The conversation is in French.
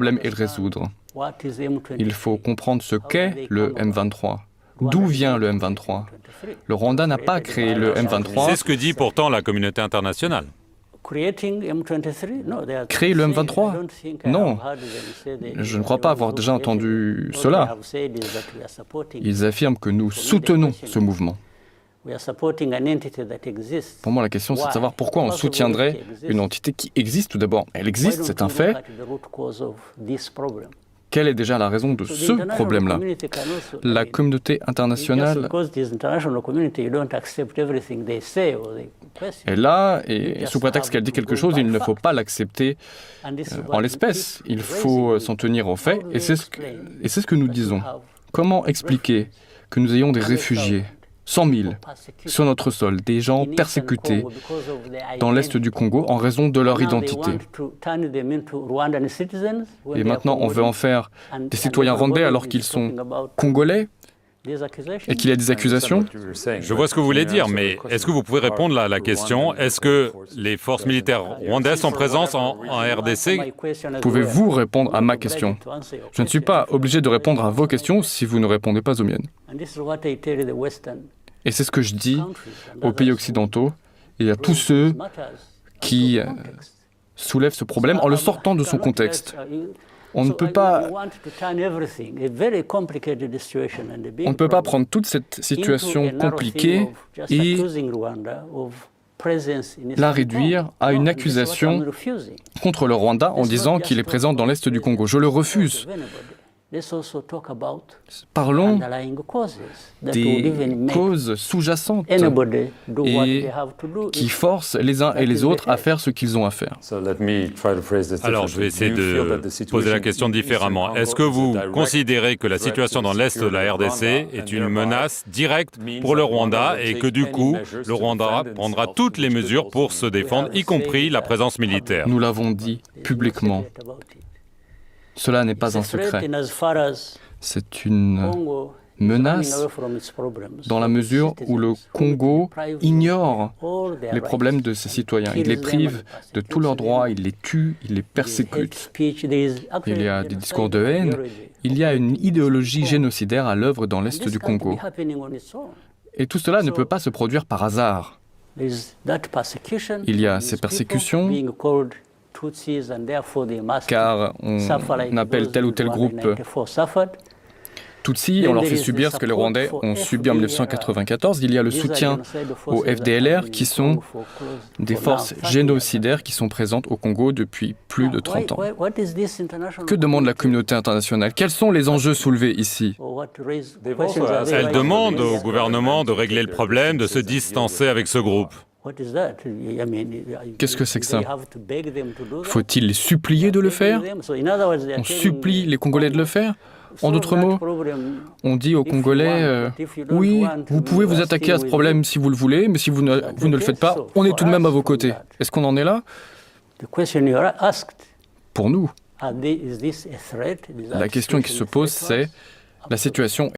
problème et le résoudre. Il faut comprendre ce qu'est le M23. D'où vient le M23? Le Rwanda n'a pas créé le M23. C'est ce que dit pourtant la communauté internationale. Créer le M23? Non, je ne crois pas avoir déjà entendu cela. Ils affirment que nous soutenons ce mouvement. Pour moi, la question, c'est de savoir pourquoi on soutiendrait une entité qui existe tout d'abord. Elle existe, c'est un fait. Quelle est déjà la raison de ce problème-là? La communauté internationale est là, et sous prétexte qu'elle dit quelque chose, il ne faut pas l'accepter en l'espèce. Il faut s'en tenir aux faits, et c'est ce que nous disons. Comment expliquer que nous ayons des réfugiés, 100 000, sur notre sol, des gens persécutés dans l'est du Congo en raison de leur identité? Et maintenant, on veut en faire des citoyens rwandais alors qu'ils sont congolais et qu'il y a des accusations? Je vois ce que vous voulez dire, mais est-ce que vous pouvez répondre à la question? Est-ce que les forces militaires rwandaises sont présentes en RDC? Pouvez-vous répondre à ma question? Je ne suis pas obligé de répondre à vos questions si vous ne répondez pas aux miennes. Et c'est ce que je dis aux pays occidentaux et à tous ceux qui soulèvent ce problème en le sortant de son contexte. On ne peut pas prendre toute cette situation compliquée et la réduire à une accusation contre le Rwanda en disant qu'il est présent dans l'est du Congo. Je le refuse. Parlons des causes sous-jacentes et qui forcent les uns et les autres à faire ce qu'ils ont à faire. Alors, je vais essayer de poser la question différemment. Est-ce que vous considérez que la situation dans l'est de la RDC est une menace directe pour le Rwanda et que du coup, le Rwanda prendra toutes les mesures pour se défendre, y compris la présence militaire? Nous l'avons dit publiquement. Cela n'est pas un secret. C'est une menace dans la mesure où le Congo ignore les problèmes de ses citoyens. Il les prive de tous leurs droits, il les tue, il les persécute. Il y a des discours de haine, il y a une idéologie génocidaire à l'œuvre dans l'est du Congo. Et tout cela ne peut pas se produire par hasard. Il y a ces persécutions, car on appelle tel ou tel groupe Tutsis, on leur fait subir ce que les Rwandais ont subi en 1994. Il y a le soutien aux FDLR, qui sont des forces génocidaires qui sont présentes au Congo depuis plus de 30 ans. Que demande la communauté internationale? Quels sont les enjeux soulevés ici? Elle demande au gouvernement de régler le problème, de se distancer avec ce groupe. Qu'est-ce que c'est que ça? Faut-il les supplier de le faire? On supplie les Congolais de le faire? En d'autres mots, on dit aux Congolais, oui, vous pouvez vous attaquer à ce problème si vous le voulez, mais si vous ne le faites pas, on est tout de même à vos côtés. Est-ce qu'on en est là? Pour nous, la question qui se pose, c'est la situation